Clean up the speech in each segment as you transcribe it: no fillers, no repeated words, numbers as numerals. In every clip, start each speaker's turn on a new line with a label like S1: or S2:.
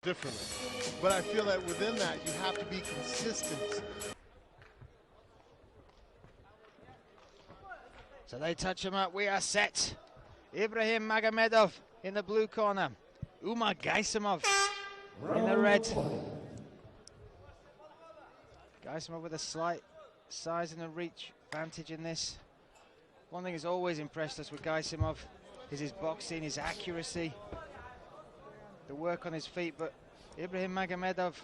S1: differently. But I feel that within that, you have to be consistent.
S2: So they touch him up. We are set. Ibragim Magomedov in the blue corner. Umar Gaysumov in the red. Gaysumov with a slight size and a reach advantage in this. One thing has always impressed us with Gaysumov is his boxing, his accuracy, the work on his feet. But Ibragim Magomedov,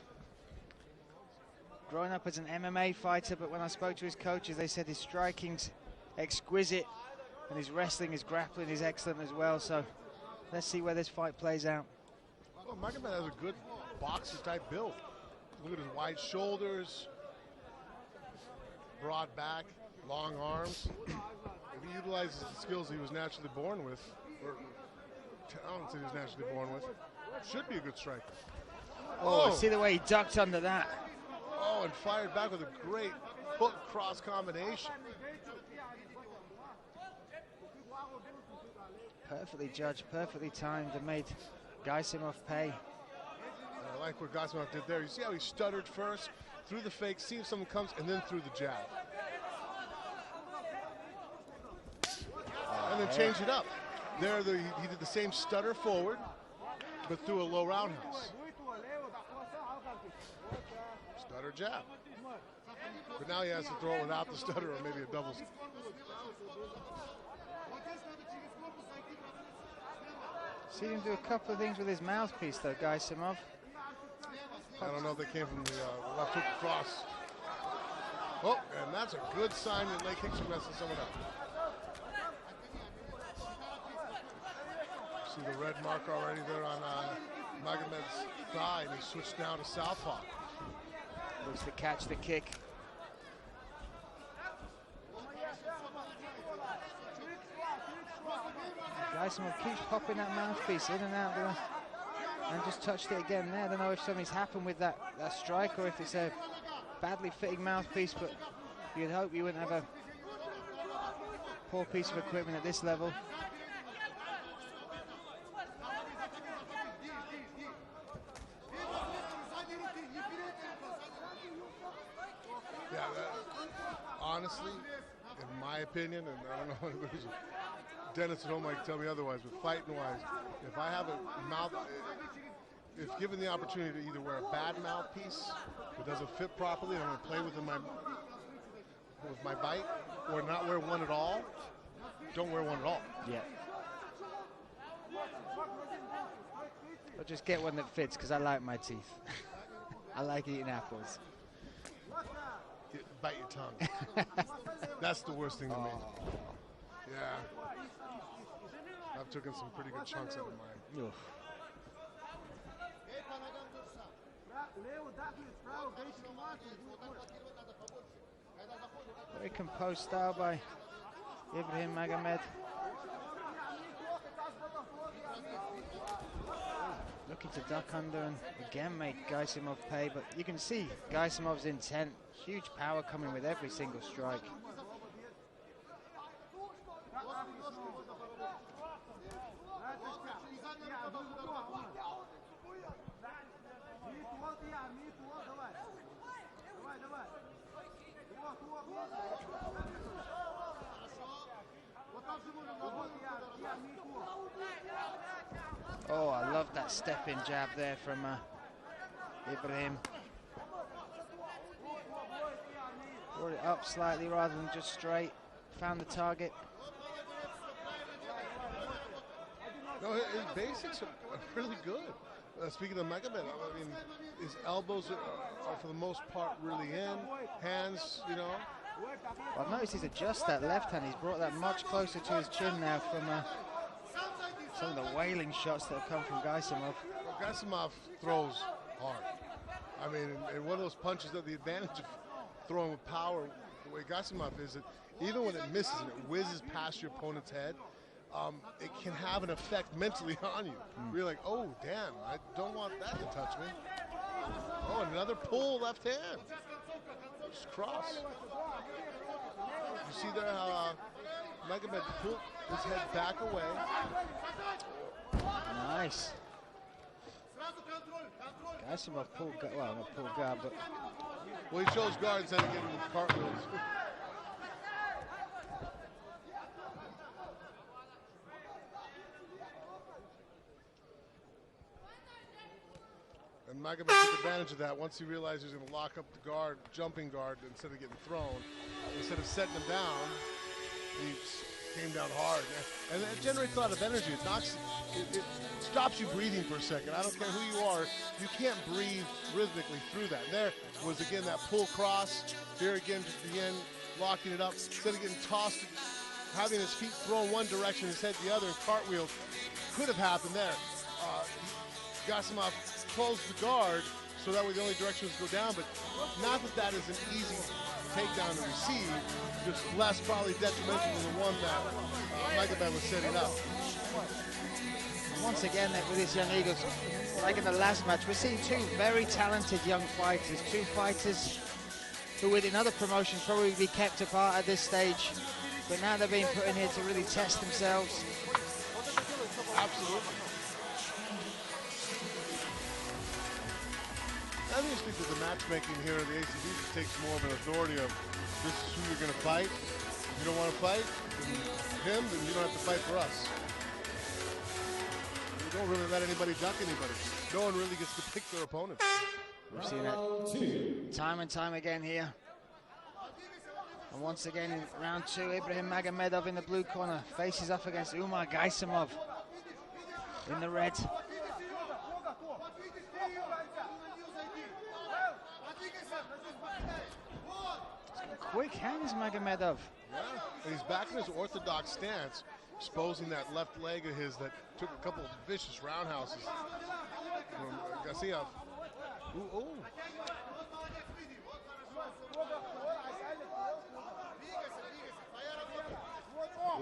S2: growing up as an MMA fighter, but when I spoke to his coaches, they said his striking's exquisite and his wrestling, his grappling is excellent as well. So let's see where this fight plays out.
S1: Well, Magomedov has a good boxer type build. Look at his wide shoulders, broad back, long arms. If he utilizes the skills he was naturally born with, or talents he was naturally born with, should be a good striker.
S2: Oh, see the way he ducked under that.
S1: Oh, and fired back with a great hook cross combination.
S2: Perfectly judged, perfectly timed, and made Gaysumov pay.
S1: I like what Gaysumov did there. You see how he stuttered first, threw the fake, see if someone comes, and then threw the jab. And then change it up. There, he did the same stutter forward, but threw a low roundhouse. Stutter jab. But now he has to throw it without the stutter, or maybe a double.
S2: See him do a couple of things with his mouthpiece though, Gaysumov.
S1: I don't know if they came from the left hook cross. Oh, and that's a good sign that leg kicks are messing someone up. See the red mark already there on Magomedov's thigh, and he switched now to southpaw.
S2: Looks to catch the kick. Gaysumov keeps popping that mouthpiece in and out there, and just touched it again there. I don't know if something's happened with that strike or if it's a badly fitting mouthpiece, but you'd hope you wouldn't have a poor piece of equipment at this level.
S1: Yeah, honestly, in my opinion, and I don't know if there's a dentist at home might tell me otherwise, but fighting-wise, if I have a mouth, if given the opportunity to either wear a bad mouthpiece that doesn't fit properly and I'm going to play with my bite, or not wear one at all, don't wear one at all.
S2: Yeah. Or just get one that fits, because I like my teeth. I like eating apples.
S1: Bite your tongue. That's the worst thing to me. Yeah. I've taken some pretty good chunks out of mine.
S2: Very composed style by Ibragim Magomedov. Looking to duck under and again make Gaysumov pay, but you can see Gaysumov's intent. Huge power coming with every single strike. Oh, I love that step-in jab there from Ibragim. Brought it up slightly rather than just straight. Found the target.
S1: No, his basics are really good. Speaking of Magomedov, I mean, his elbows are for the most part really in. Hands, you know.
S2: Well, I've noticed he's adjusted that left hand. He's brought that much closer to his chin now from some of the wailing shots that have come from Gaysumov.
S1: Well, Gaysumov throws hard. I mean, and one of those punches that the advantage of throwing with power, the way Gaysumov is, it even when it misses and it whizzes past your opponent's head, it can have an effect mentally on you. You're like, oh, damn, I don't want that to touch me. Oh, another pull left hand. Just cross. You see there how Magomedov pulled his head back away.
S2: Nice. Gaysumov pulled guard, well, not pulled guard, but...
S1: Well, he chose guard instead of getting with cartwheels. And Magomedov took advantage of that once he realized he was going to lock up the guard, jumping guard, instead of getting thrown. Instead of setting him down, he came down hard. And it generates a lot of energy. It stops you breathing for a second. I don't care who you are, you can't breathe rhythmically through that. There was, again, that pull cross. Here again, just again, locking it up. Instead of getting tossed, having his feet thrown one direction, his head the other, cartwheel could have happened there. Gaysumov closed the guard, so that way the only direction was to go down, but not that that is an easy takedown to receive, just less probably detrimental than the one that Magomedov was setting up.
S2: Once again, with these young Eagles, like in the last match, we're seeing two very talented young fighters, two fighters who would in other promotions probably be kept apart at this stage, but now they're being put in here to really test themselves.
S1: Absolutely. I just think that the matchmaking here at the ACB just takes more of an authority of this is who you're going to fight. If you don't want to fight him, then you don't have to fight for us. We don't really let anybody duck anybody. No one really gets to pick their opponent.
S2: We've seen that time and time again here. And once again in round two, Ibragim Magomedov in the blue corner faces off against Umar Gaysumov in the red. Quick hands, Magomedov.
S1: Yeah, and he's back in his orthodox stance, exposing that left leg of his that took a couple of vicious roundhouses from Gaysumov. Ooh, ooh.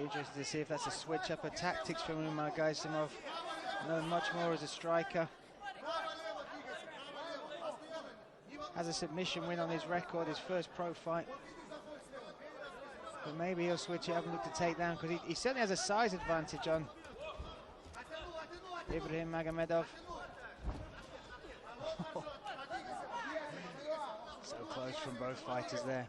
S2: Interested to see if that's a switch up of tactics from Umar Gaysumov. Known much more as a striker. Has a submission win on his record, his first pro fight. But maybe he'll switch it up and look to take down, because he certainly has a size advantage on Ibragim Magomedov. So close from both fighters there.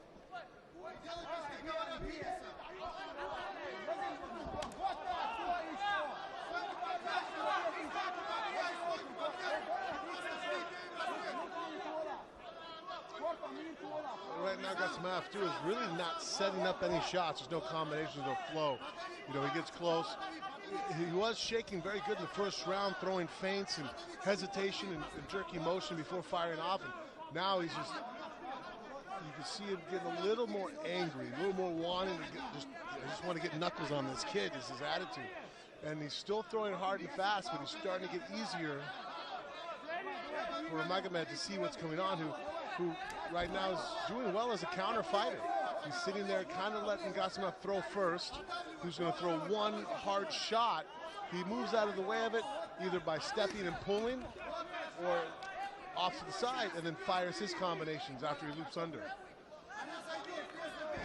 S1: Right now, Gaysumov too is really not setting up any shots. There's no combinations, no flow. You know, he gets close. He was shaking very good in the first round, throwing feints and hesitation and jerky motion before firing off. And now he's just, you can see him getting a little more angry, a little more wanting to get, I just want to get knuckles on this kid, is his attitude. And he's still throwing hard and fast, but he's starting to get easier for Magomedov to see what's going on, who right now is doing well as a counter fighter. He's sitting there kind of letting Gaysumov throw first, who's going to throw one hard shot. He moves out of the way of it, either by stepping and pulling, or off to the side, and then fires his combinations after he loops under.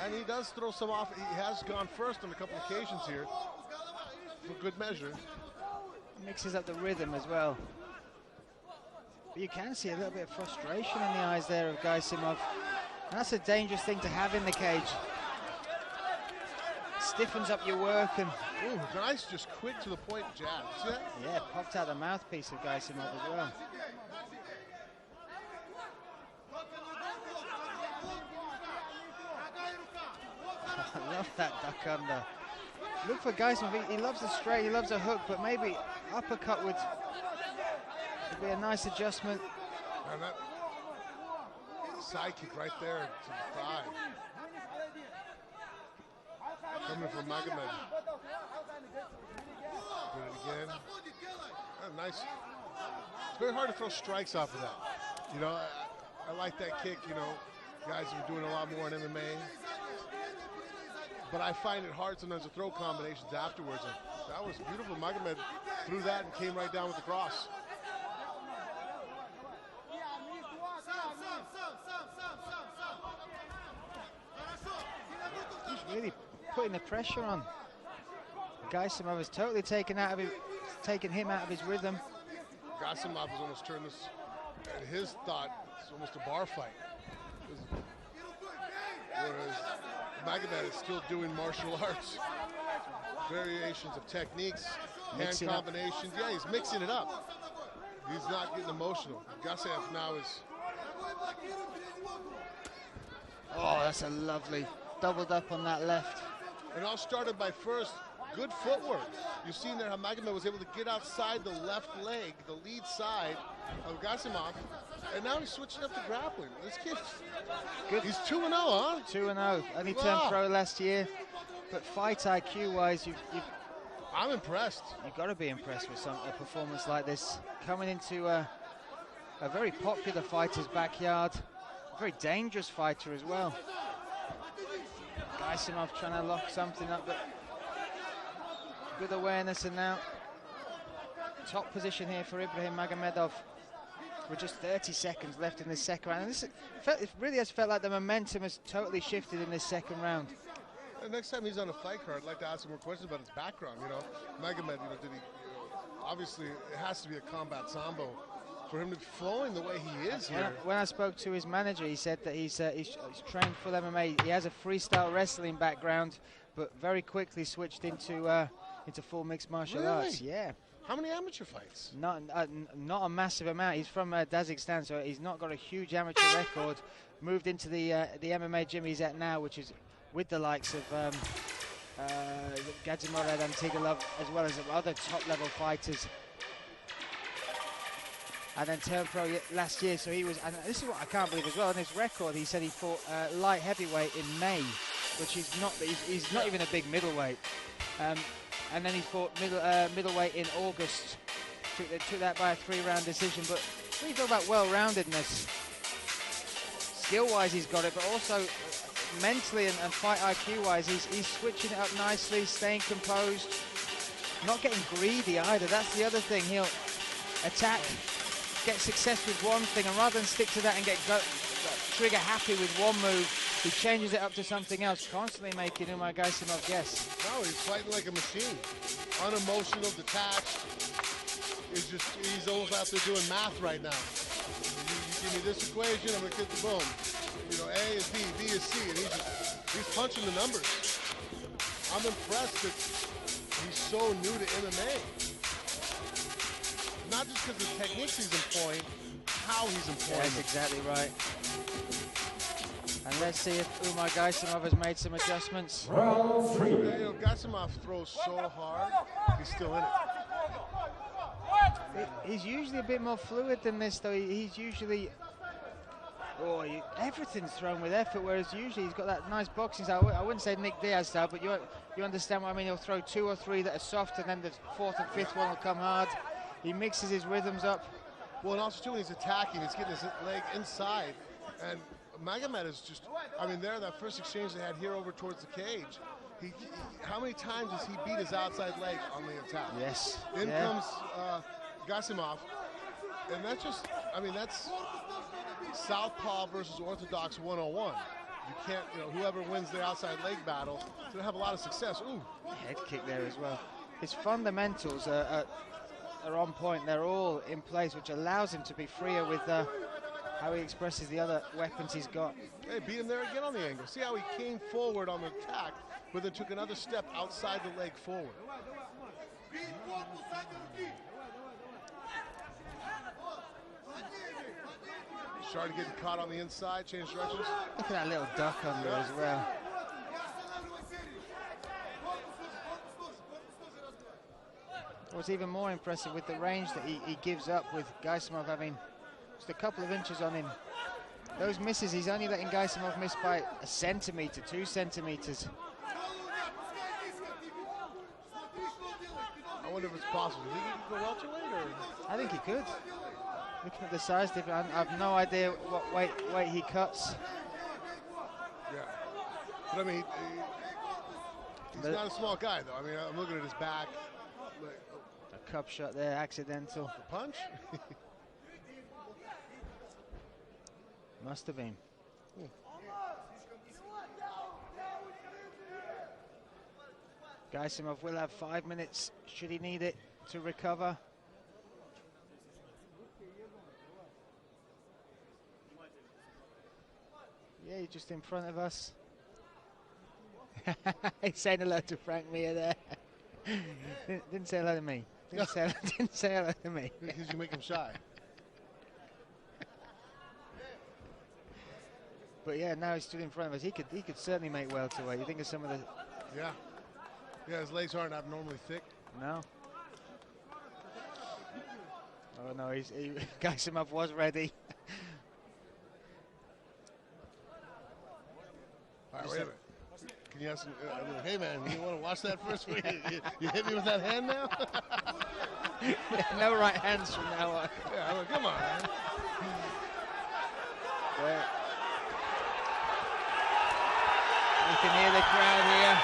S1: And he does throw some off. He has gone first on a couple occasions here, for good measure.
S2: Mixes up the rhythm as well. But you can see a little bit of frustration in the eyes there of Gaysumov. That's a dangerous thing to have in the cage. Stiffens up your work and...
S1: Ooh, nice, just quick to the point jab. See that?
S2: Yeah, popped out the mouthpiece of Gaysumov as well. I love that duck under. Look for Gaysumov, he loves the straight, he loves a hook, but maybe uppercut would be a nice adjustment.
S1: And that side kick right there to the thigh. Coming from Magomedov. Did it again. Oh, nice. It's very hard to throw strikes off of that. You know, I like that kick, you know, guys are doing a lot more in MMA. But I find it hard sometimes to throw combinations afterwards. And that was beautiful. Magomedov threw that and came right down with the cross.
S2: He's really putting the pressure on. Gaysumov has totally taken him out of his rhythm.
S1: Gaysumov has almost turned this, and his thought, it's almost a bar fight. Whereas Magomedov is still doing martial arts. Variations of techniques, hand combinations. Yeah, he's mixing it up. He's not getting emotional. Gaysumov now is...
S2: Oh, that's a lovely doubled up on that left.
S1: It all started by first good footwork. You've seen there how Magomedov was able to get outside the left leg, the lead side of Gaysumov, and now he's switching up to grappling. This kid, good. He's 2-0, huh?
S2: 2-0. Only turned pro last year, but fight IQ-wise,
S1: I'm impressed.
S2: You've got to be impressed with a performance like this. Coming into a very popular fighter's backyard, a very dangerous fighter as well. Gaysumov trying to lock something up, but good awareness, and now top position here for Ibragim Magomedov with just 30 seconds left in this second round. And it really has felt like the momentum has totally shifted in this second round.
S1: Next time he's on a fight card, I'd like to ask him more questions about his background. You know, Magomedov, did he? Obviously, it has to be a combat sambo for him to be flowing the way he is here.
S2: When I spoke to his manager, he said that he's trained full MMA. He has a freestyle wrestling background, but very quickly switched into full mixed martial arts. Yeah.
S1: How many amateur fights?
S2: Not a massive amount. He's from Dagestan, so he's not got a huge amateur record. Moved into the MMA gym he's at now, which is with the likes of Gaysumov and Tigilov, as well as other top-level fighters. And then turned pro last year, so he was, and this is what I can't believe as well, on his record, he said he fought light heavyweight in May, which is not, he's not even a big middleweight. And then he fought middleweight in August, took that by a 3-round decision. But when you talk about well-roundedness, skill-wise he's got it, but also mentally and fight IQ-wise, he's switching it up nicely, staying composed, not getting greedy either. That's the other thing. He'll attack, get success with one thing, and rather than stick to that and get trigger happy with one move, he changes it up to something else, constantly making Umar Gaysumov guess.
S1: No, he's fighting like a machine. Unemotional, detached. He's almost out there doing math right now. You give me this equation, I'm gonna get the boom. A is B, B is C, and he's punching the numbers. I'm impressed that he's so new to MMA. Not just because of the techniques he's employing, how he's employing.
S2: That's exactly right. And let's see if Umar Gaysumov has made some adjustments.
S1: Round 3. Gaysumov throws so hard, he's still in it.
S2: He's usually a bit more fluid than this, though. He's usually, everything's thrown with effort, whereas usually he's got that nice boxing style. I wouldn't say Nick Diaz style, but you understand what I mean. He'll throw 2 or 3 that are soft, and then the 4th and 5th one will come hard. He mixes his rhythms up.
S1: Well, and also too, when he's attacking, he's getting his leg inside, and Magomedov is just, that first exchange they had here over towards the cage, how many times does he beat his outside leg on the attack?
S2: Yes.
S1: In comes Gaysumov, and that's just, that's Southpaw versus Orthodox 101. You can't, whoever wins the outside leg battle is going to have a lot of success. Ooh.
S2: Head kick there as well. His fundamentals are on point. They're all in place, which allows him to be freer with how he expresses the other weapons he's got.
S1: Hey, beat him there again on the angle. See how he came forward on the attack, but then took another step outside the leg forward. Started getting caught on the inside, changed directions.
S2: Look at that little duck under as well. What's even more impressive with the range that he gives up, with Gaysumov having just a couple of inches on him. Those misses, he's only letting Gaysumov miss by 1 centimeter, 2 centimeters.
S1: I wonder if it's possible. Do you think he could go welterweight, or?
S2: I think he could. Looking at the size difference, I have no idea what weight he cuts.
S1: Yeah, but he's not a small guy, though. I'm looking at his back.
S2: A cup shot there, accidental.
S1: The punch?
S2: Must have been. Gaysumov will have 5 minutes, should he need it, to recover. Yeah, you're just in front of us. He's saying hello to Frank Mir there. didn't say hello to me. Didn't say hello to me.
S1: Because you make him shy.
S2: But yeah, now he's stood in front of us. He could certainly make welterweight. You think of some of the...
S1: Yeah. Yeah, his legs aren't abnormally thick.
S2: No. Oh no, Gaysumov was ready.
S1: All right, wait a minute. Can you ask him, hey man, you want to watch that first? you hit me with that hand now?
S2: No right hands from now on.
S1: Yeah, look, come on, man.
S2: Yeah. You can hear the crowd here.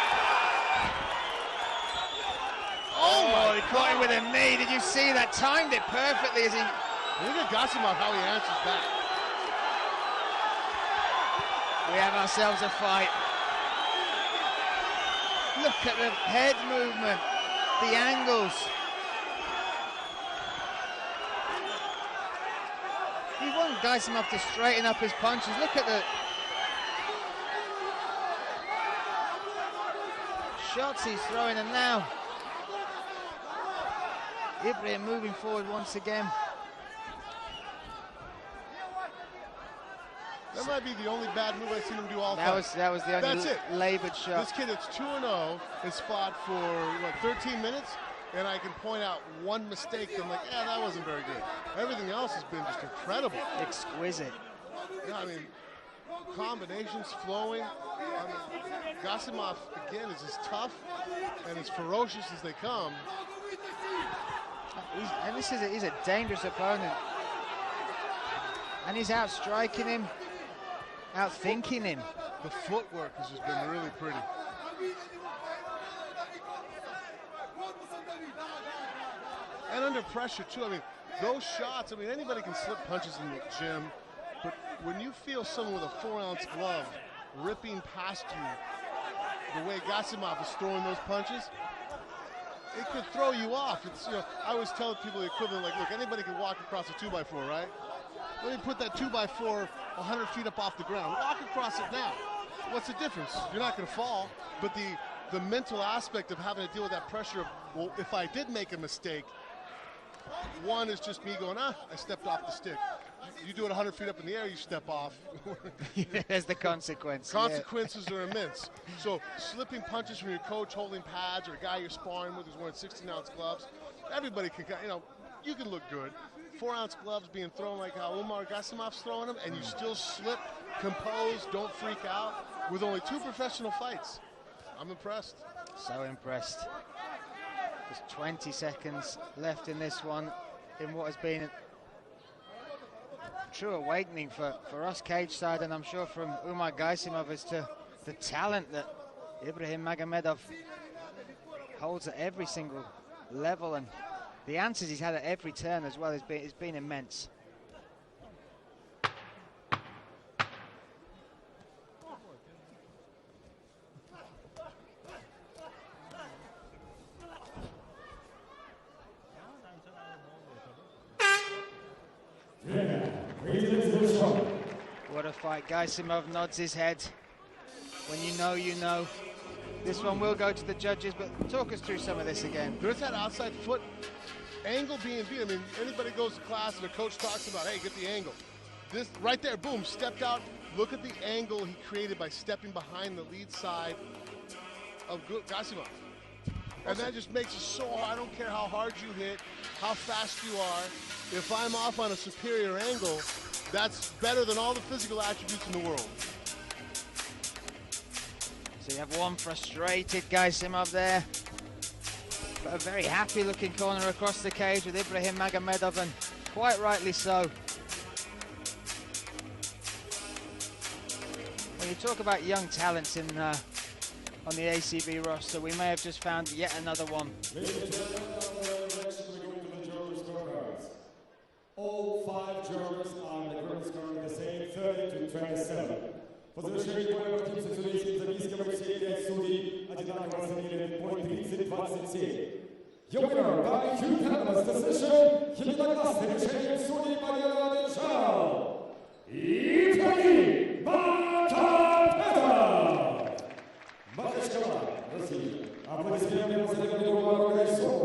S2: Oh, he caught him with a knee. Did you see that? Timed it perfectly as he...
S1: Look at Gaysumov, how he answers back.
S2: We have ourselves a fight. Look at the head movement, the angles. You want Gaysumov to straighten up his punches. Look at the shots he's throwing, and now Ibragim moving forward once again.
S1: That might be the only bad move I've seen him do all fight.
S2: That was the only laboured shot.
S1: This kid that's 2-0 has fought for, what, 13 minutes? And I can point out one mistake. I'm like, yeah, that wasn't very good. Everything else has been just incredible.
S2: Exquisite.
S1: Yeah, I mean, combinations flowing. I mean, Gaysumov, again, is as tough and as ferocious as they come.
S2: He's a dangerous opponent. And he's outstriking him, outthinking him.
S1: The footwork has just been really pretty. And under pressure, too. I mean, those shots, I mean, anybody can slip punches in the gym, but when you feel someone with a 4-ounce glove ripping past you, the way Gaysumov is throwing those punches, it could throw you off. It's, you know, I always tell people the equivalent, like, look, anybody can walk across a 2x4, right? Let me put that 2x4 100 feet up off the ground. Walk across it now. What's the difference? You're not going to fall, but the mental aspect of having to deal with that pressure of, well, if I did make a mistake, one is just me going, I stepped off the stick. You do it 100 feet up in the air, you step off.
S2: There's the consequence.
S1: Consequences are immense. So slipping punches from your coach holding pads, or a guy you're sparring with who's wearing 16-ounce gloves, everybody can, you know, you can look good. 4-ounce gloves being thrown like how Umar Gaysumov's throwing them, and you still slip, compose, don't freak out, with only 2 professional fights. I'm impressed.
S2: So impressed. Just 20 seconds left in this one, in what has been a true awakening for us cage side, and I'm sure from Umar Gaysumov, as to the talent that Ibragim Magomedov holds at every single level, and the answers he's had at every turn as well has been immense. What a fight. Gaysumov nods his head. When you know, you know. This one will go to the judges, but talk us through some of this again.
S1: There's that outside foot angle being beat. I mean, anybody goes to class and the coach talks about, hey, get the angle. This right there, boom, stepped out. Look at the angle he created by stepping behind the lead side of Gaysumov. And that just makes it so hard. I don't care how hard you hit, how fast you are. If I'm off on a superior angle, that's better than all the physical attributes in the world.
S2: So you have one frustrated Gaysumov there, but a very happy looking corner across the cage with Ibragim Magomedov, and quite rightly so. When you talk about young talents in on the ACB roster, we may have just found yet another one.
S3: All 5 jurors are the current scoring the same, 30 to 27. По завершении боя против судейских записков все 5 судей одинаково оценили по 30-27. Your winner by unanimous decision, единогласное решение судей победу одержал Ibragim Magomedov! России. Аплодисменты воздаем Умару Гайсумову.